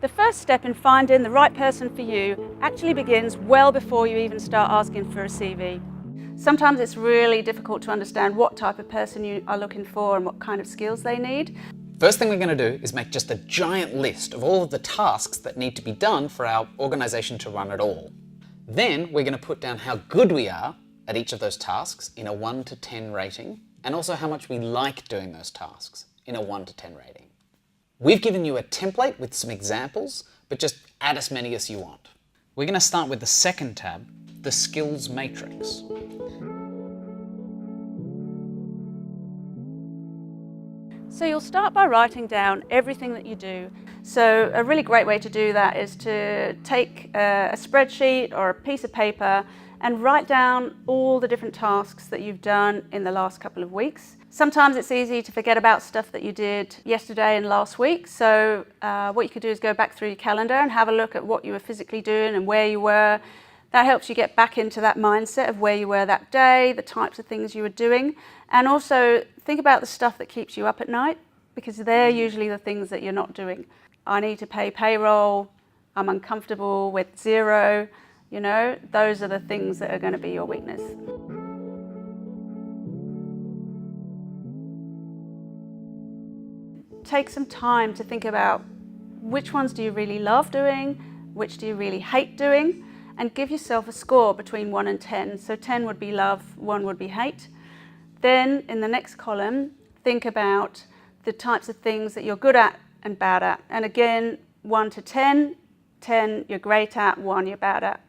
The first step in finding the right person for you actually begins well before you even start asking for a CV. Sometimes it's really difficult to understand what type of person you are looking for and what kind of skills they need. First thing we're going to do is make just a giant list of all of the tasks that need to be done for our organisation to run at all. Then we're going to put down how good we are at each of those tasks in a 1 to 10 rating, and also how much we like doing those tasks in a 1 to 10 rating. We've given you a template with some examples, but just add as many as you want. We're going to start with the second tab, the skills matrix. So you'll start by writing down everything that you do. So a really great way to do that is to take a spreadsheet or a piece of paper and write down all the different tasks that you've done in the last couple of weeks. Sometimes it's easy to forget about stuff that you did yesterday and last week. So what you could do is go back through your calendar and have a look at what you were physically doing and where you were. That helps you get back into that mindset of where you were that day, the types of things you were doing. And also think about the stuff that keeps you up at night, because they're usually the things that you're not doing. I need to pay payroll, I'm uncomfortable with zero, you know, those are the things that are going to be your weakness. Take some time to think about which ones do you really love doing, which do you really hate doing, and give yourself a score between 1 and 10. So 10 would be love, 1 would be hate. Then in the next column, think about the types of things that you're good at and bad at. And again, 1 to 10, 10 you're great at, 1 you're bad at.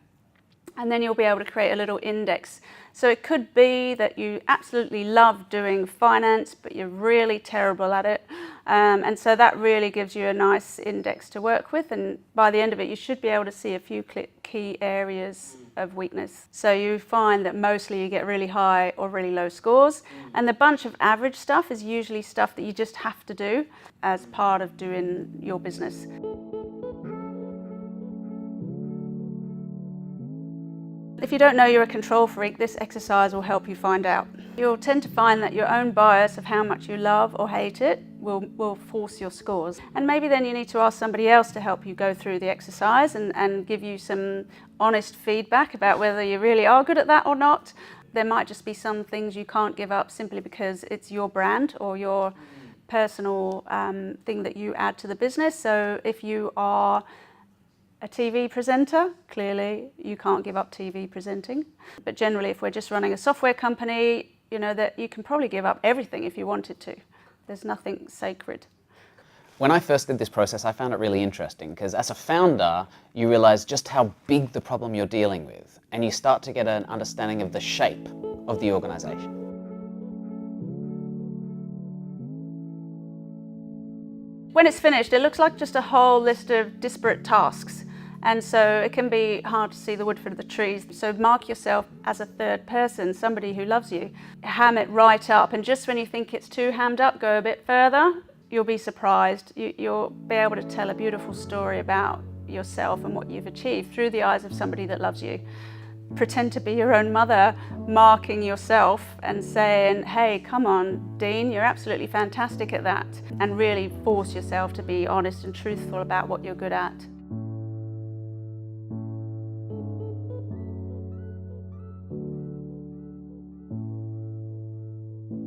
And then you'll be able to create a little index. So it could be that you absolutely love doing finance, but you're really terrible at it. And so that really gives you a nice index to work with. And by the end of it, you should be able to see a few key areas of weakness. So you find that mostly you get really high or really low scores. And the bunch of average stuff is usually stuff that you just have to do as part of doing your business. If you don't know you're a control freak, this exercise will help you find out. You'll tend to find that your own bias of how much you love or hate it will force your scores. And maybe then you need to ask somebody else to help you go through the exercise and give you some honest feedback about whether you really are good at that or not. There might just be some things you can't give up simply because it's your brand or your personal thing that you add to the business. So if you are a TV presenter, clearly you can't give up TV presenting. But generally, if we're just running a software company, you know that you can probably give up everything if you wanted to. There's nothing sacred. When I first did this process, I found it really interesting because as a founder, you realize just how big the problem you're dealing with, and you start to get an understanding of the shape of the organization. When it's finished, it looks like just a whole list of disparate tasks. And so it can be hard to see the wood for the trees. So mark yourself as a third person, somebody who loves you. Ham it right up, and just when you think it's too hammed up, go a bit further. You'll be surprised. You'll be able to tell a beautiful story about yourself and what you've achieved through the eyes of somebody that loves you. Pretend to be your own mother, marking yourself and saying, hey, come on, Dean, you're absolutely fantastic at that. And really force yourself to be honest and truthful about what you're good at.